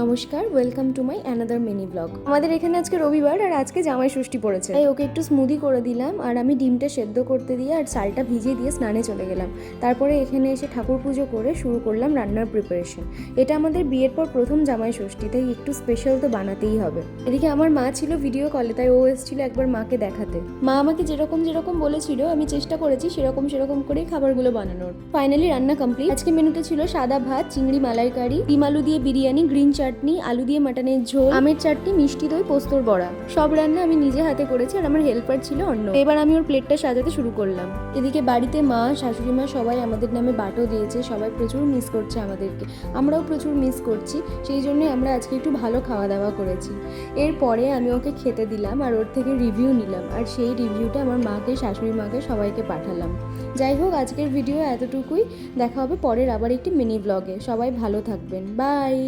নমস্কার, welcome to my another mini blog. আমাদের এখানে আজকে রবিবার আর আজকে জামাই ষষ্ঠী পড়েছে, তাই ওকে একটু স্মুদি করে দিলাম আর আমি ডিমটা সেদ্ধ করতে দিয়ে আর চালটা ভিজিয়ে দিয়ে স্নানে চলে গেলাম। তারপরে এখানে এসে ঠাকুর পুজো করে শুরু করলাম রান্নার প্রিপারেশন। এটা আমাদের বিয়ের পর প্রথম জামাই ষষ্ঠী, তাই একটু স্পেশাল তো বানাতেই হবে। এদিকে আমার মা ছিল ভিডিও কলে, তাই ও এসেছিল একবার মাকে দেখাতে। মা আমাকে যেরকম যেরকম বলেছিল আমি চেষ্টা করেছি সেরকম করেই খাবারগুলো বানানোর। ফাইনালি রান্না কমপ্লিট। আজকে মেনুতে ছিল সাদা ভাত, চিংড়ি মালাইকারি, ডিম আলু দিয়ে বিরিয়ানি, গ্রিন চাটনি, আলু দিয়ে মাটনের ঝোল, আমের চাটনি, মিষ্টি দই, পোস্তর বড়া। সব রান্না আমি নিজে হাতে করেছি আর আমার হেল্পার ছিল অন্য। এবার আমি ওর প্লেটটা সাজাতে শুরু করলাম। এদিকে বাড়িতে মা, শাশুড়ি মা সবাই আমাদের নামে বাটও দিয়েছে। সবাই প্রচুর মিস করছে আমাদেরকে, আমরাও প্রচুর মিস করছি। সেই জন্যই আমরা আজকে একটু ভালো খাওয়া দাওয়া করেছি। এরপরে আমি ওকে খেতে দিলাম আর ওর থেকে রিভিউ নিলাম, আর সেই রিভিউটা আমার মাকে, শাশুড়ি মাকে সবাইকে পাঠালাম। যাই হোক, আজকের ভিডিও এতটুকুই। দেখা হবে পরের আবার একটি মিনি ব্লগে। সবাই ভালো থাকবেন, বাই।